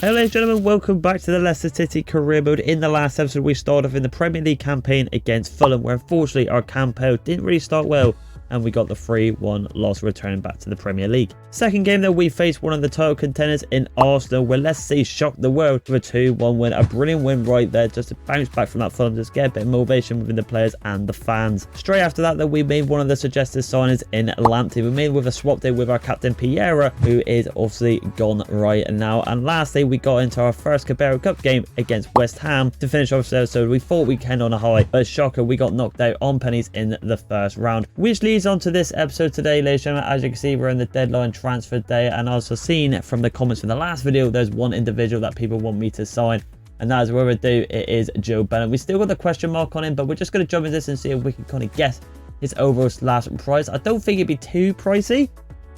Hello ladies and gentlemen, welcome back to the Leicester City career mode. In the last episode we started off in the Premier League campaign against Fulham, where unfortunately our campaign didn't really start well and we got the 3-1 loss, returning back to the Premier League. Second game though, we faced one of the title contenders in Arsenal, where Leicester City shocked the world with a 2-1 win. A brilliant win right there, just to bounce back from that Fulham, just get a bit of motivation within the players and the fans. Straight after that though, we made one of the suggested signings in Lamptey. We made with a swap day with our captain Piera, who is obviously gone right now. And lastly, we got into our first Carabao Cup game against West Ham to finish off the episode. We thought we'd end on a high, but shocker, we got knocked out on pennies in the first round, which leads on to this episode today, ladies and gentlemen. As you can see, we're in the deadline transfer day, and also seen from the comments from the last video, there's one individual that people want me to sign, and that is whoever I do, it is Joe Bennett. We still got the question mark on him, but we're just going to jump into this and see if we can kind of guess his overall last price. I don't think it'd be too pricey.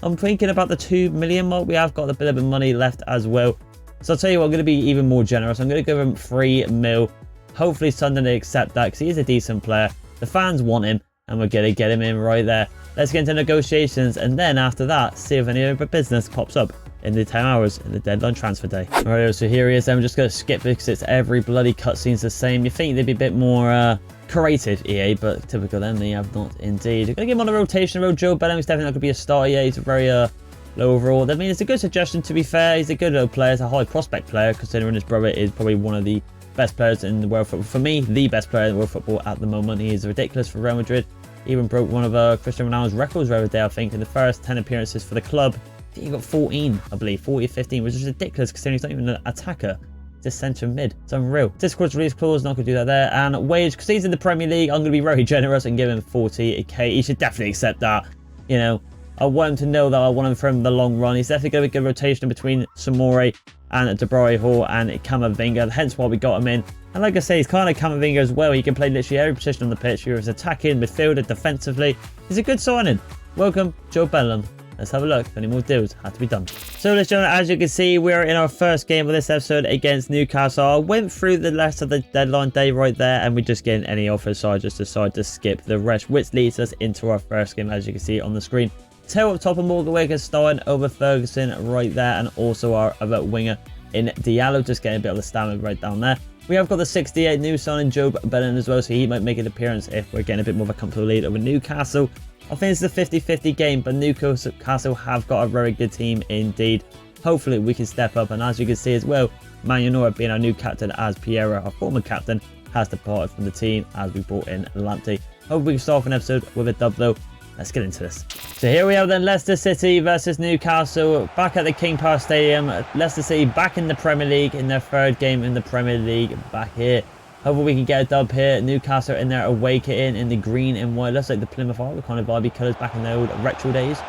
I'm thinking about the 2 million mark. We have got a bit of money left as well, so I'll tell you what, I'm going to be even more generous. I'm going to give him 3 mil. Hopefully Sunday they accept that, because he is a decent player. The fans want him, and we're going to get him in right there. Let's get into negotiations, and then after that, see if any other business pops up in the 10 hours in the deadline transfer day. Alright, so here he is. I'm just going to skip because it's every bloody cutscene's the same. You think they'd be a bit more creative, EA, but typical them, they have not indeed. I'm going to get him on a rotation road. Joe Bennett is definitely not going to be a starter. Yeah, he's a very low overall. I mean, it's a good suggestion, to be fair. He's a good little player. He's a high prospect player, considering his brother is probably one of the best players in the world football. For me, the best player in world football at the moment. He is ridiculous for Real Madrid. Even broke one of Cristiano Ronaldo's records the other day, I think, in the first 10 appearances for the club. I think he got 14, I believe, 40 or 15, which is ridiculous considering he's not even an attacker. He's a centre mid. It's unreal. Discord's release clause, not going to do that there. And wage, because he's in the Premier League, I'm going to be very generous and give him 40k. He should definitely accept that. You know, I want him to know that I want him for him in the long run. He's definitely going to be a good rotation between Samore and Debray Hall and Camavinga, hence why we got him in. And like I say, he's kind of Camavinga as well. He can play literally every position on the pitch. Whether it's attacking, midfielder, defensively. He's a good signing. Welcome, Joe Bellingham. Let's have a look if any more deals have to be done. So, ladies and gentlemen, as you can see, we are in our first game of this episode against Newcastle. I went through the rest of the deadline day right there, and we just getting any offers, so I just decided to skip the rest, which leads us into our first game, as you can see on the screen. Tail up top of Morgan Wicker starting over Ferguson right there, and also our other winger in Diallo, just getting a bit of the stamina right down there. We have got the 68 new signing Joe Bennett as well, so he might make an appearance if we're getting a bit more of a comfortable lead over Newcastle. I think it's a 50-50 game, but Newcastle have got a very good team indeed. Hopefully we can step up, and as you can see as well, Man United being our new captain, as Piera, our former captain, has departed from the team as we brought in Lamptey. Hope we can start off an episode with a dub though. Let's get into this. So here we have then Leicester City versus Newcastle, back at the King Power Stadium. Leicester City back in the Premier League in their third game in the Premier League back here. Hopefully we can get a dub here. Newcastle in their away kit in the green and white. Looks like the Plymouth Argyle kind of vibey colours back in the old retro days.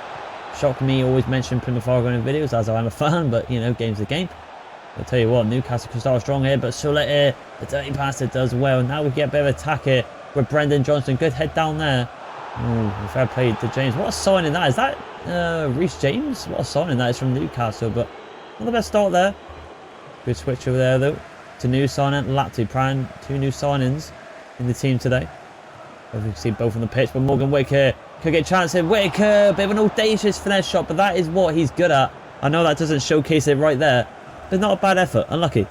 Shocked me, always mention Plymouth Argyle in videos as I'm a fan, but you know, game's the game. I'll tell you what, Newcastle can start strong here, but Solet here, the dirty bastard does well. Now we get a bit of attack here with Brendan Johnson. Good head down there. Ooh, fair play to James. What a signing that is. That Reece James? What a signing that is from Newcastle, but not the best start there. Good switch over there though to new signing Lamptey. Prime 2 new signings in the team today. As we can see both on the pitch, but Morgan Wicker could get a chance here. Wicker, bit of an audacious finesse shot, but that is what he's good at. I know that doesn't showcase it right there, but not a bad effort. Unlucky.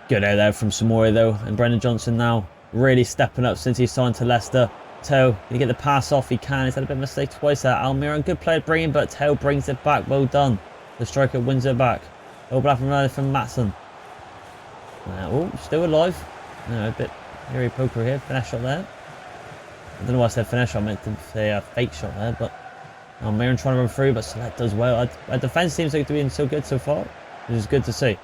Good out there from Samori though, and Brendan Johnson now really stepping up since he signed to Leicester. Teo, can he get the pass off? He can. He's had a bit of a mistake twice there. Almiron, good play bringing, but Teo brings it back. Well done. The striker wins it back. Overlap from Matson. Oh, still alive. A bit hairy poker here. Finesse shot there. I don't know why I said finesse shot. I meant to say a fake shot there, but Almiron trying to run through, but Select does well. Our defence seems like to be so good so far, which is good to see.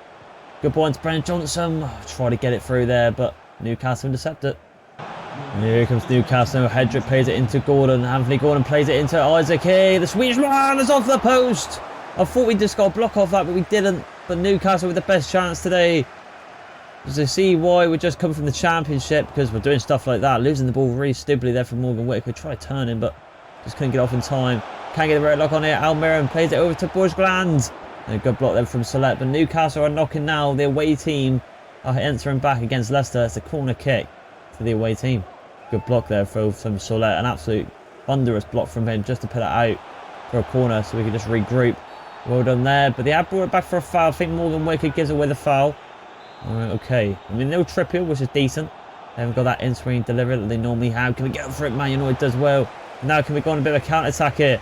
Good ball into Brendan Johnson. Try to get it through there, but Newcastle intercept it. Here comes Newcastle. Hedrick plays it into Gordon. Anthony Gordon plays it into Isaac here. The Swedish man is off the post. I thought we just got a block off that, but we didn't. But Newcastle with the best chance today. As you see why we just come from the Championship, because we're doing stuff like that. Losing the ball really stupidly there from Morgan Wick. We tried turning, but just couldn't get off in time. Can't get the right lock on here. Almiron plays it over to Borgland. A good block there from Select. But Newcastle are knocking now. The away team are entering back against Leicester. It's a corner kick for the away team. Good block there from Solet. An absolute thunderous block from him just to put it out for a corner so we can just regroup. Well done there, but they have brought it back for a foul. I think Morgan Wicker gives away the foul. Alright, okay. I mean, no Trippier, which is decent. They haven't got that in-swing delivery that they normally have. Can we get up for it, Man United does well. Now can we go on a bit of a counter-attack here?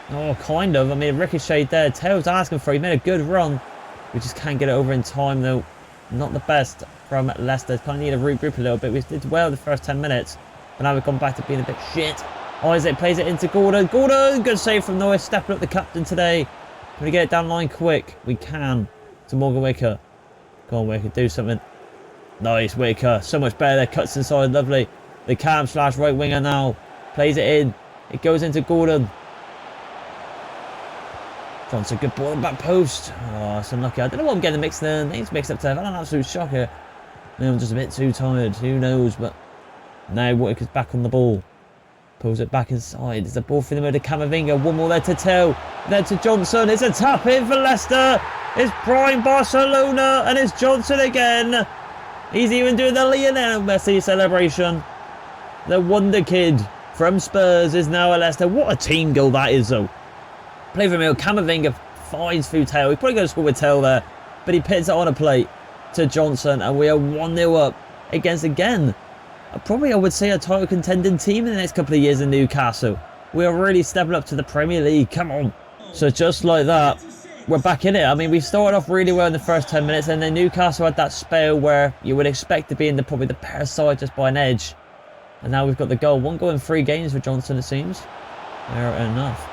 Oh, kind of. I mean, ricocheted there. Tails asking for it. He made a good run. We just can't get it over in time, though. Not the best from Leicester. Kind of need to regroup a little bit. We did well the first 10 minutes. But now we've gone back to being a bit shit. Isaac plays it into Gordon. Gordon! Good save from Noah. Stepping up the captain today. Can we get it down line quick? We can. To Morgan Wicker. Go on, Wicker. Do something. Nice, Wicker. So much better there. Cuts inside. Lovely. The cam / right winger now. Plays it in. It goes into Gordon. Johnson, good ball in the back post. Oh, it's unlucky. I don't know what I'm getting mixed in. Names mixed up there. I've had an absolute shocker. Maybe I'm just a bit too tired. Who knows? But now Wicker's back on the ball. Pulls it back inside. There's a ball through the middle to Camavinga. One more there to Tell. There to Johnson. It's a tap in for Leicester. It's prime Barcelona. And it's Johnson again. He's even doing the Lionel Messi celebration. The wonder kid from Spurs is now at Leicester. What a team goal that is, though. Play for Mill. Camavinga finds through Tell. He's probably going to score with Tell there. But he pits it on a plate to Johnson. And we are 1-0 up against, again, probably I would say a title contending team in the next couple of years in Newcastle. We are really stepping up to the Premier League. Come on. So just like that, we're back in it. I mean, we started off really well in the first 10 minutes. And then Newcastle had that spell where you would expect to be in probably the better side just by an edge. And now we've got the goal. 1 goal in 3 games for Johnson, it seems. Fair enough.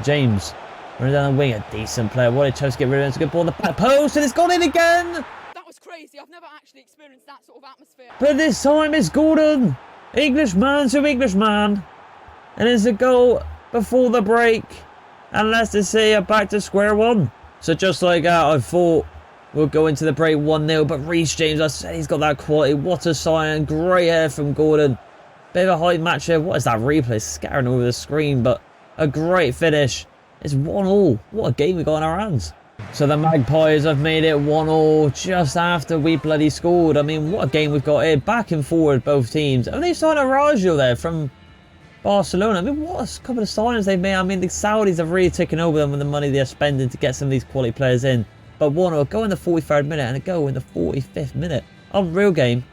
James, running down the wing, a decent player. What a chance to get rid of it. It's a good ball in the back post, and it's gone in again. That was crazy. I've never actually experienced that sort of atmosphere. But this time it's Gordon. Englishman to Englishman. And it's a goal before the break. And Leicester City are back to square one. So just like that, I thought we'll go into the break 1-0. But Reece James, I said he's got that quality. What a sign. Great hair from Gordon. Bit of a high match here. What is that replay? Scattering over the screen, but a great finish. It's 1-1. What a game we got in our hands. So the Magpies have made it 1-1 just after we bloody scored. I mean, what a game we've got here. Back and forward, both teams. And they signed a Raggio there from Barcelona. I mean, what a couple of signings they've made. I mean, the Saudis have really taken over them with the money they're spending to get some of these quality players in. But 1-0, go in the 43rd minute and a go in the 45th minute. Unreal game.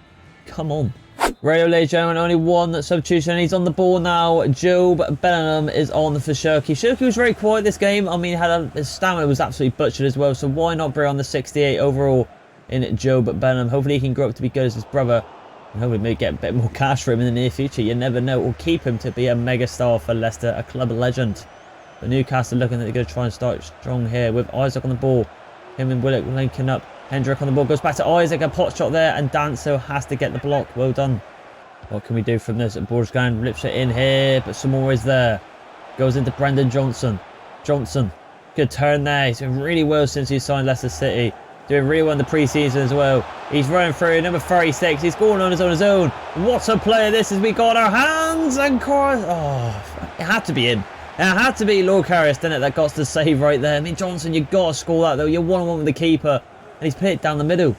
Come on. Radio, ladies and gentlemen, only one substitution. He's on the ball now. Job Bellingham is on for Shirky. Shirky was very quiet this game. I mean, his stamina was absolutely butchered as well. So why not bring on the 68 overall in Job Bellingham? Hopefully he can grow up to be good as his brother. And hopefully maybe get a bit more cash for him in the near future. You never know. Or keep him to be a mega star for Leicester, a club legend. But Newcastle looking that they're going to try and start strong here with Isaac on the ball. Him and Willock linking up. Hendrick on the ball, goes back to Isaac, a pot shot there, and Danso has to get the block. Well done. What can we do from this? Borjgan rips it in here, but Samora is there. Goes into Brendan Johnson. Johnson, good turn there. He's doing really well since he signed Leicester City. Doing really well in the pre-season as well. He's running through, number 36. He's scoring on his own. What a player this is. We got our hands and cars. Oh, it had to be him. It had to be Lord Karius, didn't it? That got the save right there. I mean, Johnson, you got to score that though. You're 1-on-1 with the keeper. And he's put it down the middle.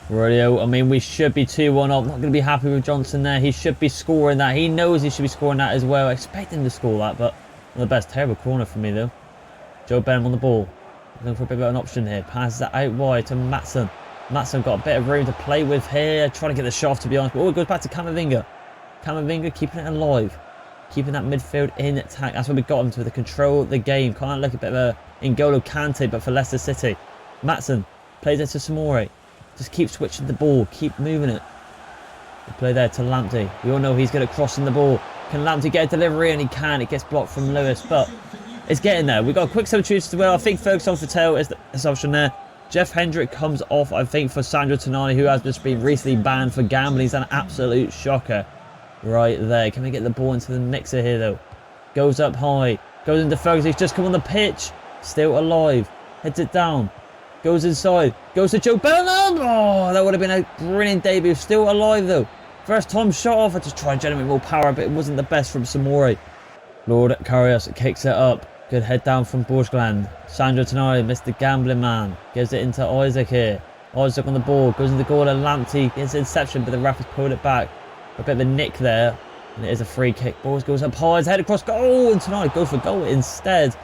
Radio, I mean, we should be 2-1 up. Not going to be happy with Johnson there. He should be scoring that. He knows he should be scoring that as well. I expect him to score that, but not the best. Terrible corner for me, though. Joe Benham on the ball. Looking for a bit of an option here. Passes that out wide to Matson. Matson got a bit of room to play with here. Trying to get the shot, to be honest. But it goes back to Camavinga. Camavinga keeping it alive. Keeping that midfield intact. That's what we got him to, the control of the game. Kind of like a bit of a N'Golo Kante, but for Leicester City. Matson. Plays it to Samori. Just keep switching the ball. Keep moving it. The play there to Lamptey. We all know he's good at crossing the ball. Can Lamptey get a delivery? And he can. It gets blocked from Lewis. But it's getting there. We've got a quick substitution as well. I think Ferguson for Tail is the option there. Jeff Hendrick comes off, I think, for Sandro Tonali, who has just been recently banned for gambling. He's an absolute shocker right there. Can we get the ball into the mixer here, though? Goes up high. Goes into Ferguson. He's just come on the pitch. Still alive. Heads it down. Goes inside. Goes to Joe Bellingham. Oh, that would have been a brilliant debut. Still alive, though. First time shot off. I just tried to generate more power, but it wasn't the best from Samori. Lord Karius kicks it up. Good head down from Borjgan. Sandro Tonali, Mr. Gambling Man. Gives it into Isaac here. Isaac on the ball. Goes into the goal and Lamptey gets an interception, but the ref has pulled it back. A bit of a nick there. And it is a free kick. Balls goes up high. His head across goal. And Tonali goes for goal instead.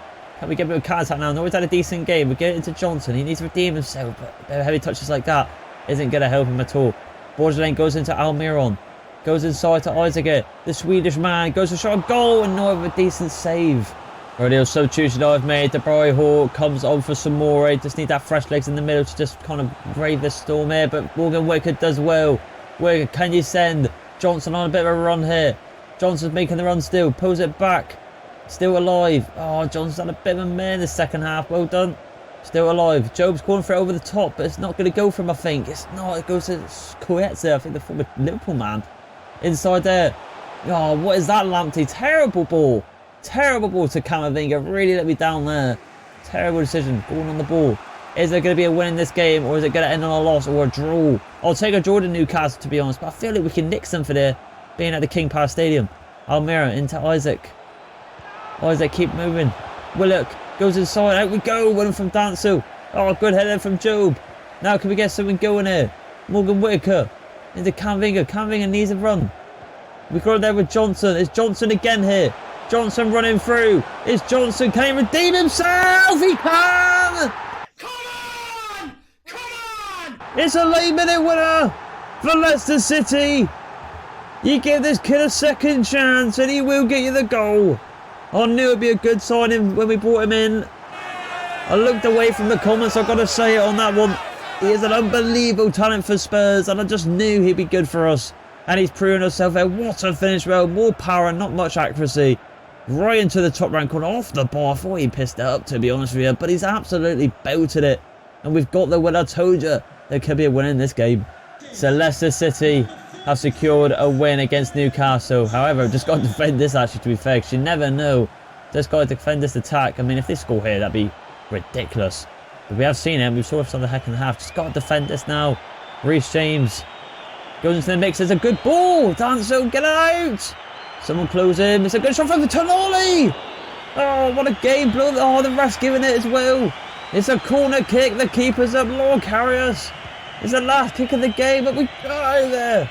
Can we get a bit of contact now? No, he's had a decent game. We get it into Johnson. He needs to redeem himself, but heavy touches like that isn't going to help him at all. Borderline goes into Almiron. Goes inside to Isaac. The Swedish man goes for a shot, goal, and no, with a decent save. Radio substitution I've made. De Bruyne comes on for some more. Just need that fresh legs in the middle to just kind of brave the storm here. But Morgan Wicker does well. Wicker, can you send Johnson on a bit of a run here? Johnson's making the run still. Pulls it back. Still alive. Oh, Johnson's had a bit of a mare in the second half. Well done. Still alive. Job's calling for it over the top, but it's not going to go for him, I think. It's not. It goes to Coetze, I think, the former Liverpool man. Inside there. Oh, what is that, Lamptey? Terrible ball. Terrible ball to Camavinga. Really let me down there. Terrible decision. Going on the ball. Is there going to be a win in this game, or is it going to end on a loss or a draw? I'll take a draw to Newcastle, to be honest, but I feel like we can nick some for there, being at the King Power Stadium. Almira into Isaac. Isaac, keep moving. Willock goes inside. Out we go. Winning from Danso. Oh, good header from Job. Now can we get something going here? Morgan Whittaker into Camavinga. Camavinga needs a run. We got it there with Johnson. It's Johnson again here. Johnson running through. It's Johnson. Can he redeem himself? He can! Come on! Come on! It's a late-minute winner for Leicester City. You give this kid a second chance and he will get you the goal. I knew it'd be a good signing when we brought him in. I looked away from the comments, I've got to say it on that one. He is an unbelievable talent for Spurs and I just knew he'd be good for us. And he's proven himself there. What a finish, well, more power and not much accuracy. Right into the top rank corner, off the bar. I thought he pissed it up, to be honest with you, but he's absolutely belted it. And we've got the win. I told you there could be a win in this game. So Leicester City have secured a win against Newcastle. However, just got to defend this, actually, to be fair, because you never know. Just got to defend this attack. I mean, if they score here, that'd be ridiculous. But we have seen it. We saw it on the second half. Just got to defend this now. Reece James goes into the mix. It's a good ball. Danso, get out. Someone close him. It's a good shot from Tonali. Oh, what a game. Oh, the ref's giving it as well. It's a corner kick. The keeper's up. Lord carry us. It's the last kick of the game, but we got out of there.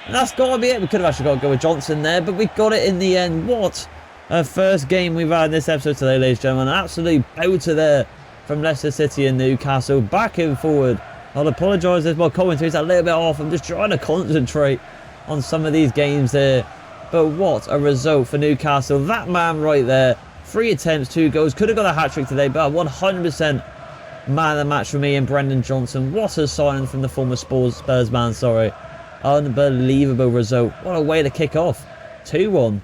And that's got to be it. We could have actually got to go with Johnson there, but we got it in the end. What a first game we've had in this episode today, ladies and gentlemen. An absolute belter there from Leicester City and Newcastle. Back and forward. I'll apologise if my commentary's a little bit off. I'm just trying to concentrate on some of these games there. But what a result for Newcastle. That man right there. 3 attempts, 2 goals. Could have got a hat-trick today, but 100% man of the match for me and Brendan Johnson. What a signing from the former Spurs man, sorry. Unbelievable result. What a way to kick off. 2-1.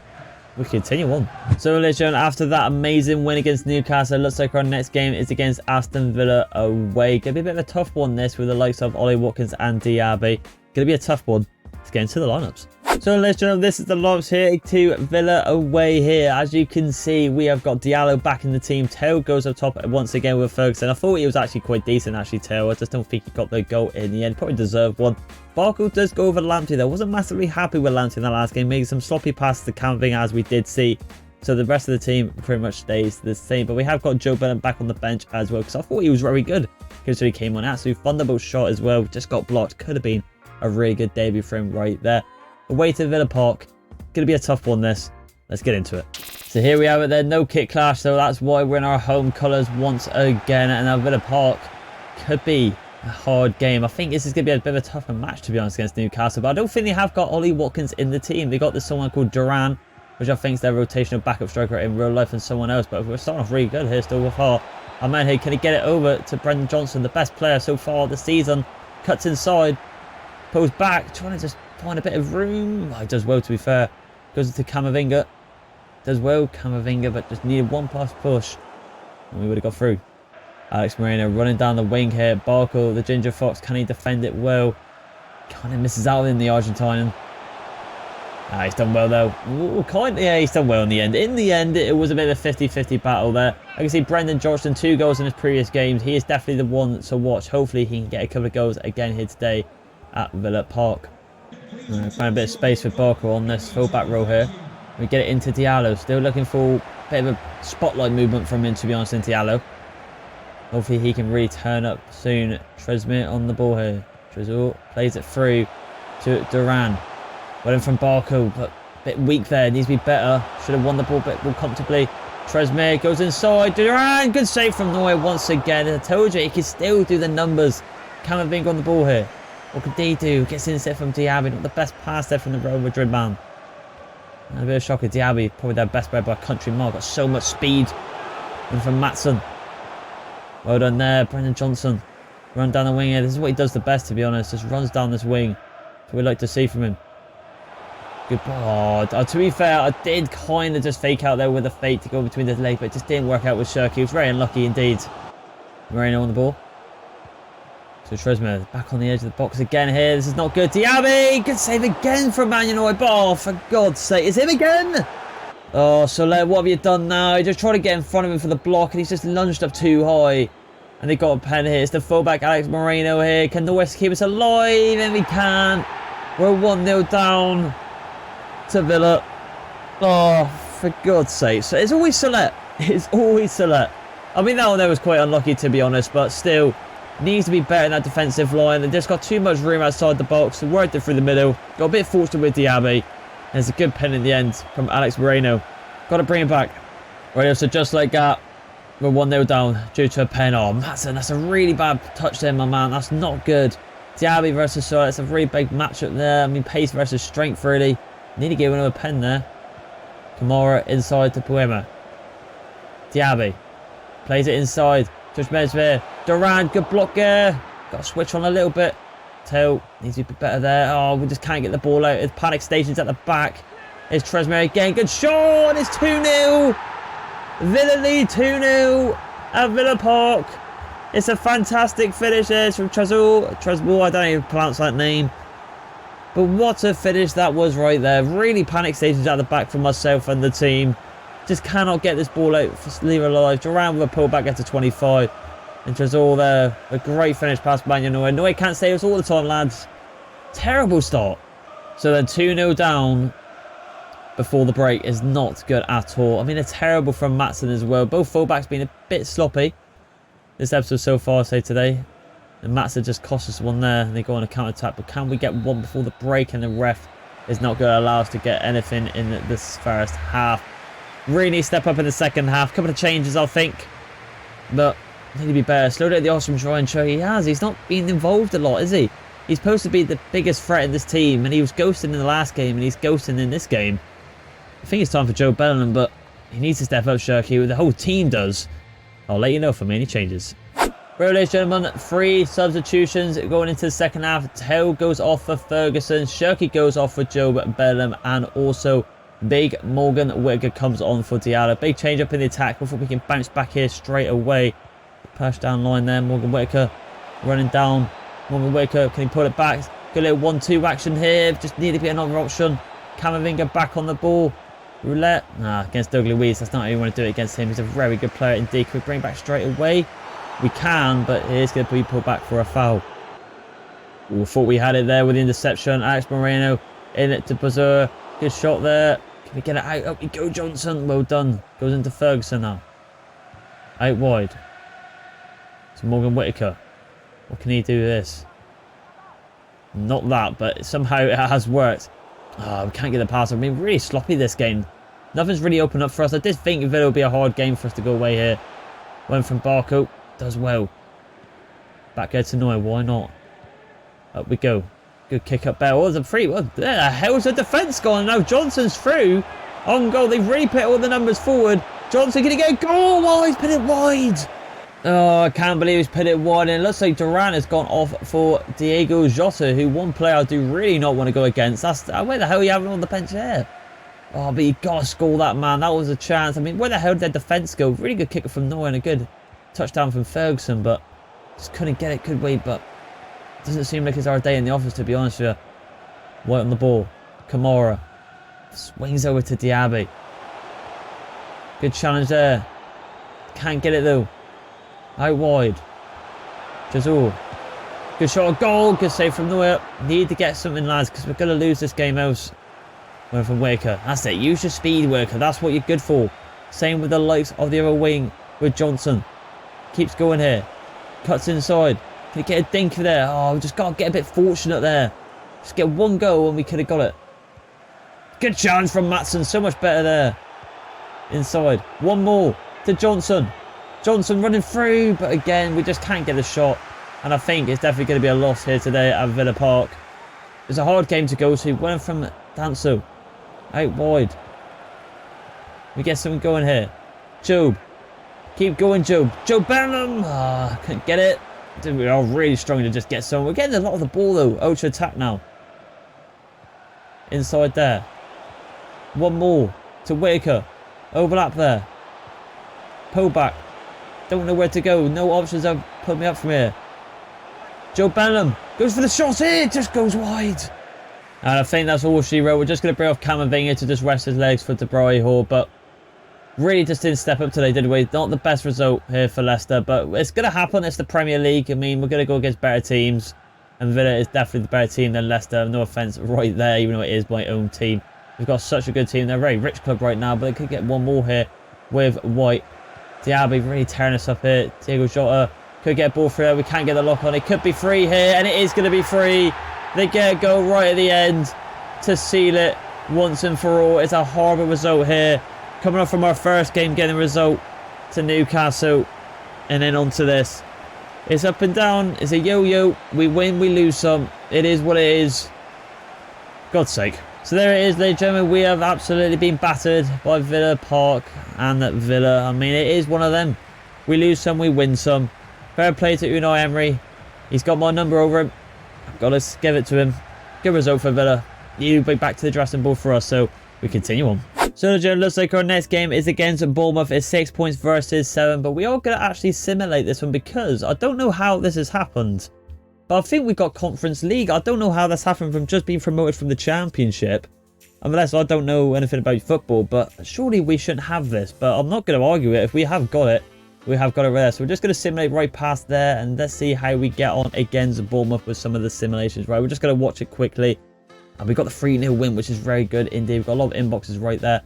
We continue on. So, ladies and gentlemen, after that amazing win against Newcastle, it looks like our next game is against Aston Villa away. Gonna be a bit of a tough one, this, with the likes of Ollie Watkins and Diaby. Gonna be a tough one. Let's get into the lineups. So, ladies and gentlemen, this is the lineups here to Villa away here. As you can see, we have got Diallo back in the team. Tail goes up top once again with Ferguson. I thought he was actually quite decent, actually, Tail. I just don't think he got the goal in the end. Probably deserved one. Barco does go over Lamptey though. Wasn't massively happy with Lamptey in the last game. Making some sloppy passes to Camavinga, as we did see. So the rest of the team pretty much stays the same. But we have got Joe Bennett back on the bench as well, because I thought he was very good. Considering he came on. Absolute thunderbolt shot as well. Just got blocked. Could have been a really good debut for him right there. Away to Villa Park. Gonna be a tough one, this. Let's get into it. So here we have it there. No kit clash. So that's why we're in our home colours once again. And now Villa Park could be a hard game. I think this is going to be a bit of a tougher match, to be honest, against Newcastle. But I don't think they have got Ollie Watkins in the team. They got this someone called Duran, which I think is their rotational backup striker in real life, and someone else. But we're starting off really good here still with Hart. Our man here, can he get it over to Brendan Johnson, the best player so far this season? Cuts inside. Pulls back. Trying to just find a bit of room. Oh, he does well, to be fair. Goes to Camavinga. Does well, Camavinga, but just needed one pass push. And we would have got through. Alex Moreno running down the wing here. Barco, the Ginger Fox, can he defend it well? Kind of misses out in the Argentinian. He's done well though. Ooh, yeah, he's done well in the end. In the end, it was a bit of a 50-50 battle there. I can see Brendan Johnson, 2 goals in his previous games. He is definitely the one to watch. Hopefully he can get a couple of goals again here today at Villa Park. Find a bit of space for Barco on this full back row here. We get it into Diallo. Still looking for a bit of a spotlight movement from him, to be honest, in Diallo. Hopefully he can really turn up soon. Tresmere on the ball here. Trezor plays it through to Duran. Well in from Barco, but a bit weak there. Needs to be better. Should have won the ball a bit more comfortably. Tresmere goes inside. Duran, good save from Neuer once again. I told you, he can still do the numbers. Camavinga on the ball here. What could they do? Gets inset from Diaby. Not the best pass there from the Real Madrid man. And a bit of shock at Diaby. Probably their best player by a country mile. Got so much speed. And from Maatsen. Well done there, Brendan Johnson. Run down the wing here. This is what he does the best, to be honest. Just runs down this wing. That's what we like to see from him. Good ball. Oh, to be fair, I did kind of just fake out there with a fake to go between the legs, but it just didn't work out with Shirky. He was very unlucky indeed. Moreno on the ball. So Tresmere back on the edge of the box again here. This is not good. Diaby! Good save again from Man United. Oh, for God's sake. It's him again! Oh, Soler, what have you done now? He just tried to get in front of him for the block, and he's just lunged up too high. And they got a pen here. It's the fullback, Alex Moreno here. Can the West keep us alive? And we can't. We're 1-0 down to Villa. Oh, for God's sake. So it's always Soler. It's always Soler. I mean, that one there was quite unlucky, to be honest, but still needs to be better in that defensive line. They just got too much room outside the box. They worked it through the middle. Got a bit fortunate with Diaby. There's a good pen in the end from Alex Moreno. Got to bring it back. Right, so just like that, we're 1-0 down due to a pen. Oh, Maatsen, that's a really bad touch there, my man. That's not good. Diaby versus Soler. It's a really big matchup there. I mean, pace versus strength, really. Need to give another pen there. Kamara inside to Puema. Diaby plays it inside. Touch Mesver. Durant, good block there. Got to switch on a little bit. Tail needs to be better there. Oh, we just can't get the ball out. It's panic stations at the back. It's Tresmere again. Good shot. It's 2-0. Villa lead 2-0 at Villa Park. It's a fantastic finish there. It's from Trezor. I don't even pronounce that name. But what a finish that was right there. Really panic stations at the back for myself and the team. Just cannot get this ball out for Leave alive. Durant with a pullback after 25. And Trezor there. A great finish past Man United. No, he can't save us all the time, lads. Terrible start. So then 2-0 down before the break is not good at all. I mean, it's terrible from Maatsen as well. Both fullbacks been a bit sloppy this episode so far, say today. And Maatsen just cost us one there, and they go on a counter-attack. But can we get one before the break? And the ref is not going to allow us to get anything in this first half. Really step up in the second half. Couple of changes, I think. But need to be better. Slow down the Ostrom try and show he has. He's not been involved a lot, is he? He's supposed to be the biggest threat in this team. And he was ghosting in the last game, and he's ghosting in this game. I think it's time for Joe Bellingham, but he needs to step up, Shirky. The whole team does. I'll let you know for any changes. Right, ladies and gentlemen, 3 substitutions going into the second half. Tail goes off for Ferguson. Shirky goes off for Joe Bellingham. And also Big Morgan Whittaker comes on for Diallo. Big change up in the attack. Hopefully we can bounce back here straight away. Push down line there. Morgan Whittaker running down. Morgan Whittaker, can he put it back? Good little 1-2 action here. Just need to be another option. Camavinga back on the ball. Roulette. Nah, against Doug Luiz. That's not how you want to do it against him. He's a very good player indeed. Can we bring back straight away? We can, but it is going to be pulled back for a foul. Ooh, thought we had it there with the interception. Alex Moreno in it to Bazur. Good shot there. Can we get it out? Up we go, Johnson. Well done. Goes into Ferguson now. Out wide. To Morgan Whittaker. What can he do with this? Not that, but somehow it has worked. Oh, we can't get the pass. I mean, really sloppy this game. Nothing's really opened up for us. I did think Villa would be a hard game for us to go away here. Went from Barco. Does well. Back here to Neuer. Why not? Up we go. Good kick up there. Oh, there's a free. What the hell's the defence gone? Now Johnson's through. On goal. They've really put all the numbers forward. Johnson going to get a goal. Oh, he's put it wide. Oh, I can't believe he's put it wide. And it looks like Durant has gone off for Diego Jota, who one player I do really not want to go against. That's where the hell are you having on the bench there? Oh, but you got to score that, man. That was a chance. I mean, where the hell did their defence go? Really good kicker from Neuer and a good touchdown from Ferguson, but just couldn't get it, could we? But it doesn't seem like it's our day in the office, to be honest with you. White on the ball. Kamara swings over to Diaby. Good challenge there. Can't get it though. Out wide. Jazul. Good shot, a goal. Good save from Neuer. Need to get something, lads, because we're going to lose this game else. Went from Whittaker. That's it. Use your speed, Whittaker. That's what you're good for. Same with the likes of the other wing with Johnson. Keeps going here. Cuts inside. Can he get a dink there? Oh, we just got to get a bit fortunate there. Just get one goal and we could have got it. Good challenge from Maatsen. So much better there. Inside. One more to Johnson. Johnson running through, but again, we just can't get the shot. And I think it's definitely going to be a loss here today at Villa Park. It's a hard game to go to. Winning from Danso. Out wide. We get something going here. Job. Keep going, Job. Joe Burnham. Couldn't get it. Dude, we are really struggling to just get some. We're getting a lot of the ball though. Ultra attack now. Inside there. One more to Whitaker. Overlap there. Pull back. Don't know where to go. No options have put me up from here. Joe Burnham goes for the shot. It just goes wide. And I think that's all she wrote. We're just going to bring off Camavinga to just rest his legs for De Bruyne, but really just didn't step up today, did we? Not the best result here for Leicester, but it's going to happen. It's the Premier League. I mean, we're going to go against better teams, and Villa is definitely the better team than Leicester. No offence right there, even though it is my own team. We've got such a good team. They're a very rich club right now, but they could get one more here with White. Diaby really tearing us up here. Diego Jota could get a ball through. We can't get the lock on. It could be free here, and it is going to be free. They get a goal right at the end to seal it once and for all. It's a horrible result here. Coming off from our first game, getting a result to Newcastle, and then on to this. It's up and down. It's a yo-yo. We win, we lose some. It is what it is. God's sake. So there it is, ladies and gentlemen. We have absolutely been battered by Villa Park and Villa. I mean, it is one of them. We lose some, we win some. Fair play to Unai Emery. He's got my number over him. I've got to give it to him. Good result for Villa. You'll be back to the dressing ball for us, so we continue on. So it looks like our next game is against Bournemouth. It's 6 points versus 7, but we are going to actually simulate this one because I don't know how this has happened. But I think we've got Conference League. I don't know how that's happened from just being promoted from the Championship. Unless I don't know anything about football, but surely we shouldn't have this. But I'm not going to argue it. If we have got it, we have got it there. So we're just going to simulate right past there, and let's see how we get on against Bournemouth with some of the simulations. Right, we're just going to watch it quickly. And we got the 3-0 win, which is very good indeed. We've got a lot of inboxes right there.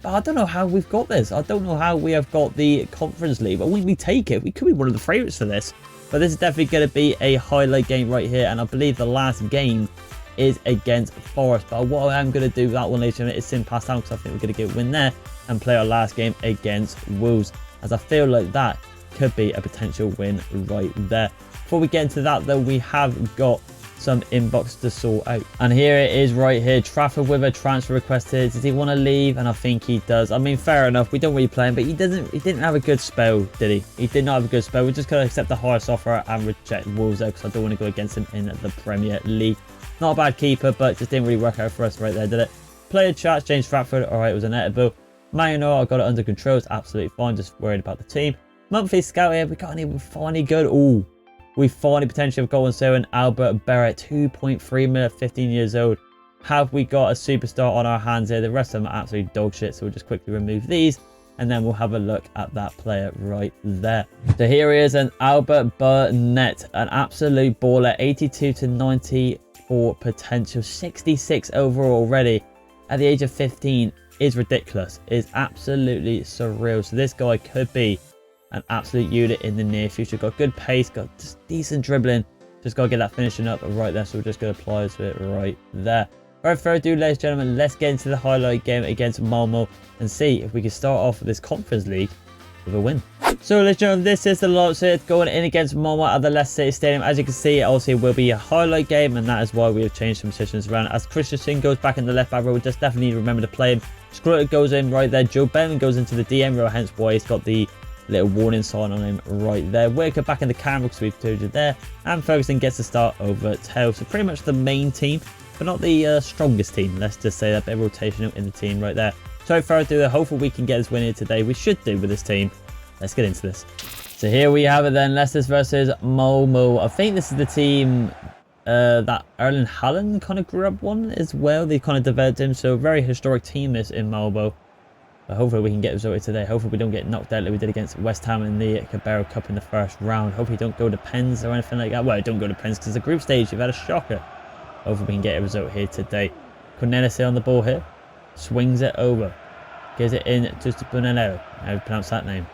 But I don't know how we've got this. I don't know how we have got the Conference League. But when we take it, we could be one of the favourites for this. But this is definitely going to be a highlight game right here. And I believe the last game is against Forest. But what I am going to do with that one later is sim pass down, because I think we're going to get a win there and play our last game against Wolves, as I feel like that could be a potential win right there. Before we get into that though, we have got some inbox to sort out, and here it is right here. Trafford with a transfer request here. Does he want to leave? And I think he does. I mean, fair enough, we don't really play him, but he didn't have a good spell, did he? He did not have a good spell. We're just going to accept the highest offer and reject Wolves though, because I don't want to go against him in the Premier League. Not a bad keeper, but just didn't really work out for us right there, did it? Player chats, James Stratford. All right, it was inedible. Manuel, I got it under control. It's absolutely fine. Just worried about the team. Monthly scout here. We can't even find any good. Ooh, we finally potentially have Golden Sale and Albert Barrett, 2.3 million, 15 years old. Have we got a superstar on our hands here? The rest of them are absolutely dog shit, so we'll just quickly remove these, and then we'll have a look at that player right there. So here he is, an Albert Burnett, an absolute baller, 82 to 94 potential, 66 overall already at the age of 15 is ridiculous. Is absolutely surreal. So this guy could be an absolute unit in the near future. Got good pace, got just decent dribbling. Just got to get that finishing up right there. So we're just going to apply to it right there. Without further ado, ladies and gentlemen, let's get into the highlight game against Malmo and see if we can start off with this Conference League with a win. So ladies and gentlemen, this is the lot here going in against Malmo at the Leicester City Stadium. As you can see, it also will be a highlight game, and that is why we have changed some positions around. As Christensen goes back in the left back row, we just definitely need to remember to play him. Scrutter goes in right there. Joe Bellman goes into the DM row, hence why he's got the little warning sign on him right there. Whitaker back in the camera because we've told you there, and Ferguson gets the start over Tail. So pretty much the main team, but not the strongest team. Let's just say that bit of rotation in the team right there. So far ado, hopefully we can get this win here today. We should do with this team. Let's get into this. So here we have it then, Leicester versus Malmo. I think this is the team that Erling Haaland kind of grew up on as well. They kind of developed him, so a very historic team this in Malmo. But hopefully we can get resulted today. Hopefully we don't get knocked out like we did against West Ham in the Carabao Cup in the first round. Hopefully don't go to pens or anything like that. Well, don't go to pens because the group stage you've had a shocker. Hopefully we can get a result here today. Cornelis on the ball here. Swings it over. Gives it in to Bunello. How do you pronounce that name?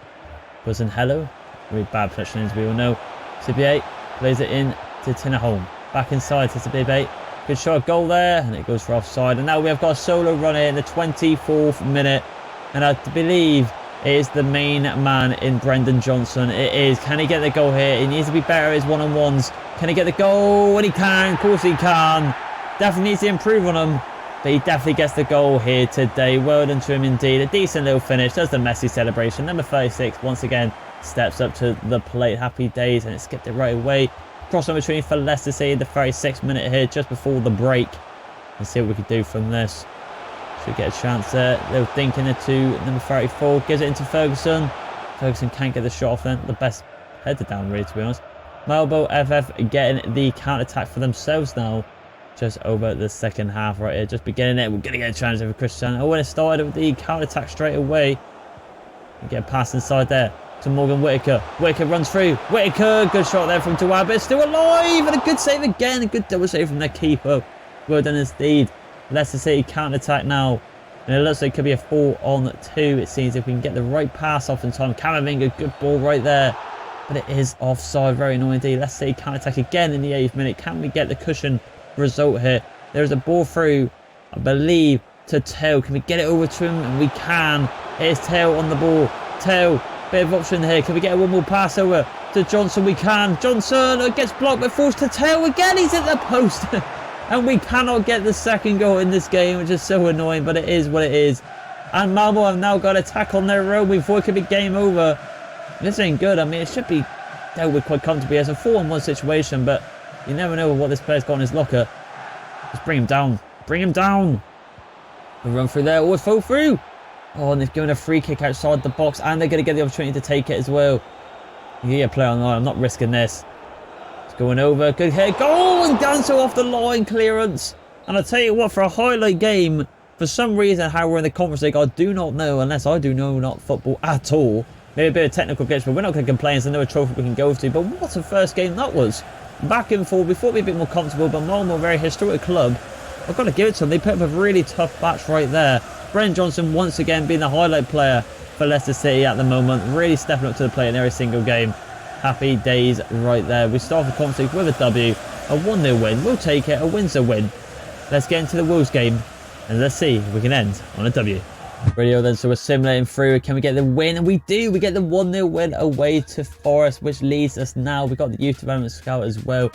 Hello, really bad protection as we all know. CBA plays it in to Tinnerholm. Back inside to CBA. Good shot, goal there, and it goes for offside. And now we have got a solo run in the 24th minute. And I believe it is the main man in Brendan Johnson. It is. Can he get the goal here? He needs to be better at his one-on-ones. Can he get the goal? And he can. Of course he can. Definitely needs to improve on him. But he definitely gets the goal here today. Well done to him indeed. A decent little finish. Does the Messi celebration. Number 36 once again steps up to the plate. Happy days. And it skipped it right away. Crossover between for Leicester City. The 36th minute here just before the break. Let's see what we can do from this. Should get a chance there. Little dink in it to number 34. Gives it into Ferguson. Ferguson can't get the shot off then. The best header down really, to be honest. Melbourne FF getting the counter-attack for themselves now. Just over the second half right here. Just beginning it. We're going to get a chance over Cristiano. Oh, and it started with the counter-attack straight away. We get a pass inside there to Morgan Whittaker. Whittaker runs through. Whittaker. Good shot there from Dewar, but it's still alive. And a good save again. A good double save from their keeper. Well done indeed. Leicester City counter-attack now. And it looks like it could be a 4-on-2. It seems if we can get the right pass off in time. Camavinga, good ball right there. But it is offside. Very annoying indeed. Leicester City counter-attack again in the 8th minute. Can we get the cushion result here? There's a ball through, I believe, to Teo. Can we get it over to him? And we can. Here's Teo on the ball. Teo, bit of option here. Can we get one more pass over to Johnson? We can. Johnson gets blocked but falls to Teo again. He's at the post. And we cannot get the second goal in this game, which is so annoying, but it is what it is. And Malmo have now got attack on their own. We thought it could be game over. This ain't good. I mean, it should be dealt with quite comfortably as a 4-on-1 situation, but you never know what this player's got in his locker. Just bring him down. Bring him down. We run through there. Oh, it's fall through. Oh, and they've given a free kick outside the box, and they're going to get the opportunity to take it as well. You get a play on line. I'm not risking this. Going over, good hit, goal, and Ganso off the line clearance. And I'll tell you what, for a highlight game, for some reason how we're in the Conference League, I do not know, unless I do know not football at all. Maybe a bit of technical glitch, but we're not going to complain. There's another trophy we can go to. But what a first game that was. Back and forth, we thought we'd be a bit more comfortable, but Malmo, a very historic club. I've got to give it to them. They put up a really tough batch right there. Brendan Johnson once again being the highlight player for Leicester City at the moment. Really stepping up to the plate in every single game. Happy days right there. We start the conflict with a W, a 1-0 win. We'll take it. A win's a win. Let's get into the Wolves game and let's see if we can end on a W. Radio then, so we're simulating through. Can we get the win? And we do. We get the 1-0 win away to Forest, which leads us now. We've got the youth development scout as well.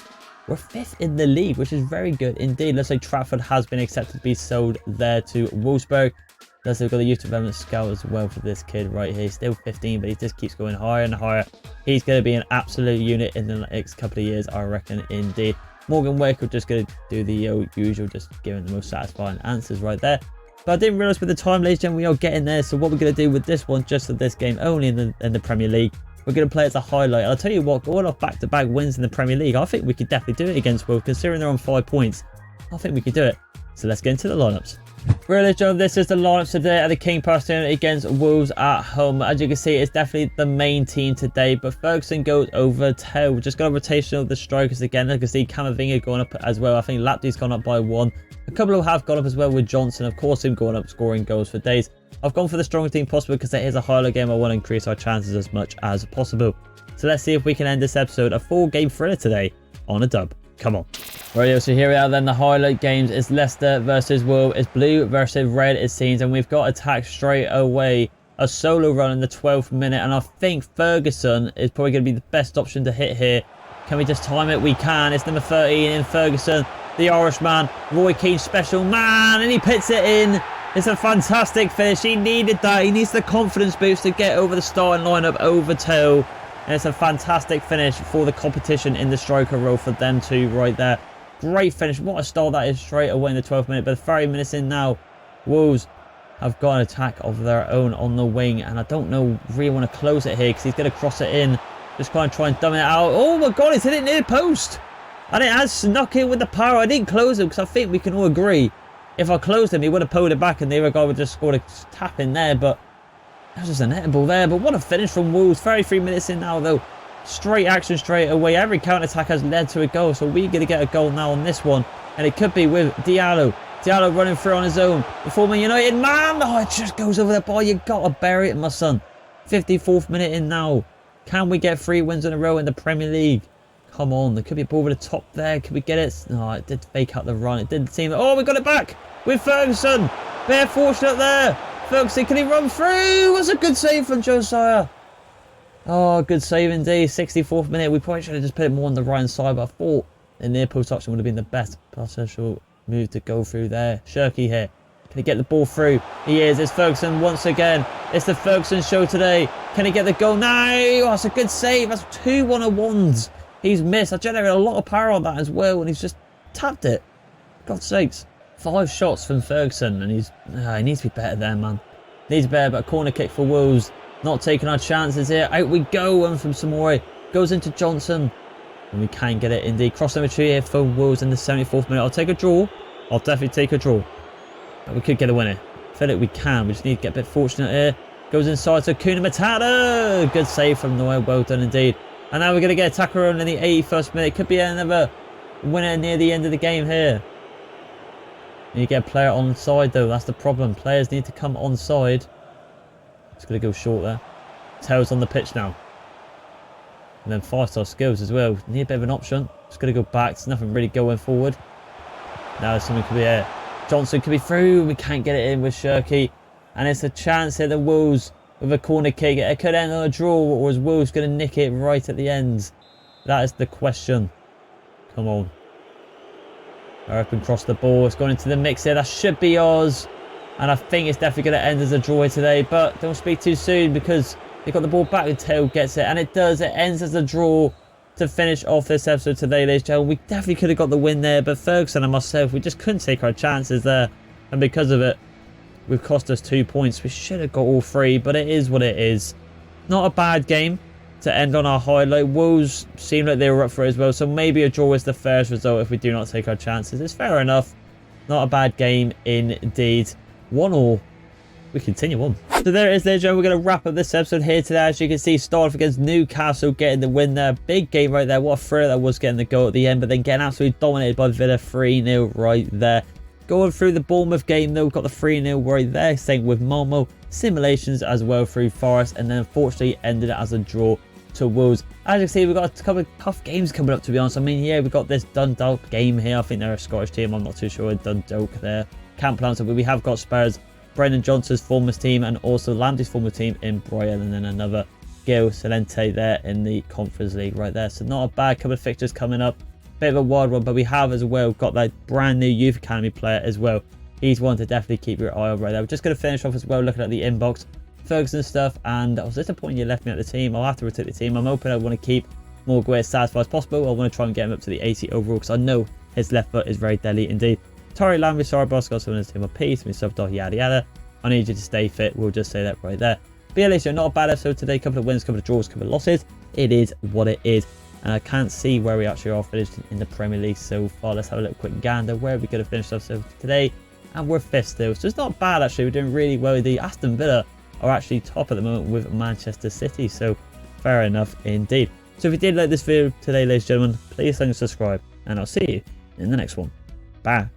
We're 5th in the league, which is very good indeed. Looks like Trafford has been accepted to be sold there to Wolfsburg. Let's look at the youth development scout as well for this kid right here. He's still 15, but he just keeps going higher and higher. He's going to be an absolute unit in the next couple of years, I reckon, indeed. Morgan Waker just going to do the usual, just giving the most satisfying answers right there. But I didn't realise with the time, ladies and gentlemen, we are getting there. So what we're going to do with this one, just for this game only in the Premier League, we're going to play as a highlight. I'll tell you what, going off back-to-back wins in the Premier League, I think we could definitely do it against Wolves, considering they're on 5 points. I think we could do it. So let's get into the lineups. Really, Joe, this is the lineups today at the King Power Stadium against Wolves at home. As you can see, it's definitely the main team today, but Ferguson goes over Teo. We just got a rotation of the strikers again. I can see Camavinga going up as well. I think Laptey's gone up by 1. A couple of have gone up as well with Johnson. Of course, him going up, scoring goals for days. I've gone for the strongest team possible because it is a highlight game. I want to increase our chances as much as possible. So let's see if we can end this episode, a 4-game thriller today, on a dub. Come on. Right, so here we are then. The highlight games is Leicester versus Wolves. It's blue versus red, it seems. And we've got attack straight away. A solo run in the 12th minute. And I think Ferguson is probably going to be the best option to hit here. Can we just time it? We can. It's number 13 in Ferguson. The Irishman. Roy Keane special man. And he puts it in. It's a fantastic finish. He needed that. He needs the confidence boost to get over the starting lineup over Teo. And it's a fantastic finish for the competition in the striker role for them two right there. Great finish. What a start that is straight away in the 12th minute. But 30 minutes in now, Wolves have got an attack of their own on the wing. And I don't know, really want to close it here because he's going to cross it in. Just kind of try and dumb it out. Oh my God, he's hit it near the post. And it has snuck in with the power. I didn't close him because I think we can all agree. If I closed him, he would have pulled it back and the other guy would just scored a tap in there. But that was just a nettable there. But what a finish from Wolves. 33 minutes in now, though. Straight action straight away. Every counter-attack has led to a goal. So we're going to get a goal now on this one. And it could be with Diallo. Diallo running through on his own. The former United man. Oh, it just goes over the bar. You got to bury it, my son. 54th minute in now. Can we get 3 wins in a row in the Premier League? Come on. There could be a ball over the top there. Can we get it? No, it did fake out the run. It didn't seem... Oh, we got it back with Ferguson. Very fortunate there. Ferguson. Can he run through? What's a good save from Josiah? Oh, good save indeed. 64th minute. We probably should have just put it more on the right hand side, but I thought the near post option would have been the best potential move to go through there. Shirky here. Can he get the ball through? He is. It's Ferguson once again. It's the Ferguson show today. Can he get the goal? No! Oh, that's a good save. That's 2 1-on-1s. He's missed. I generated a lot of power on that as well, and he's just tapped it. God's sakes. 5 shots from Ferguson, and he needs to be better there, man. Needs better, but a corner kick for Wolves. Not taking our chances here. Out we go. One from Samori. Goes into Johnson. And we can get it indeed. Cross number 2 here for Wolves in the 74th minute. I'll take a draw. I'll definitely take a draw. But we could get a winner. I feel like we can. We just need to get a bit fortunate here. Goes inside to Kuna Matata. Good save from Noel. Well done indeed. And now we're going to get a tackle on in the 81st minute. Could be another winner near the end of the game here. You get a player on side though. That's the problem. Players need to come on side. It's going to go short there. Tails on the pitch now. And then 5-star skills as well. Need a bit of an option. Just going to go back. There's nothing really going forward. Now something could be here. Johnson could be through. We can't get it in with Shirky. And it's a chance here. The Wolves with a corner kick. It could end on a draw. Or is Wolves going to nick it right at the end? That is the question. Come on. Up and cross the ball. It's gone into the mix here. That should be ours. And I think it's definitely going to end as a draw here today. But don't speak too soon because they got the ball back and Tail gets it. And it does. It ends as a draw to finish off this episode today, ladies and gentlemen. We definitely could have got the win there. But Ferguson and myself, we just couldn't take our chances there. And because of it, we've cost us 2 points. We should have got all 3. But it is what it is. Not a bad game to end on our highlight. Wolves seemed like they were up for it as well. So maybe a draw is the fairest result if we do not take our chances. It's fair enough. Not a bad game indeed. 1-1. We continue on. So there it is, ladies and gentlemen. We're going to wrap up this episode here today. As you can see, start off against Newcastle, getting the win there. Big game right there. What a thrill that was getting the goal at the end. But then getting absolutely dominated by Villa 3-0 right there. Going through the Bournemouth game though, got the 3-0 right there. Same with Momo. Simulations as well through Forest. And then unfortunately ended it as a draw to Wolves. As you can see, we've got a couple of tough games coming up, to be honest. I mean, yeah, we've got this Dundalk game here. I think they're a Scottish team. I'm not too sure. Dundalk there. Can't pronounce it, but we have got Spurs, Brendan Johnson's former team, and also Landy's former team in Brian, and then another Gil Salente there in the Conference League right there. So not a bad couple of fixtures coming up. Bit of a wild one, but we have as well got that brand new Youth Academy player as well. He's one to definitely keep your eye on right there. We're just going to finish off as well, looking at the inbox. Ferguson stuff, and I was disappointed you left me at the team. I'll have to rotate the team. I'm hoping I want to keep Morgue as satisfied as possible. I want to try and get him up to the 80 overall because I know his left foot is very deadly indeed. Tori Lamb, sorry boss, got someone in his team of peace, me sub yada yada. I need you to stay fit. We'll just say that right there. But yeah, ladies, not a bad episode today. Couple of wins, couple of draws, couple of losses. It is what it is. And I can't see where we actually are finished in the Premier League so far. Let's have a little quick gander. Where are we going to finish episode today? And we're 5th still. So it's not bad actually. We're doing really well. The Aston Villa are actually top at the moment with Manchester City. So fair enough indeed. So if you did like this video today, ladies and gentlemen, please like and subscribe. And I'll see you in the next one. Bye.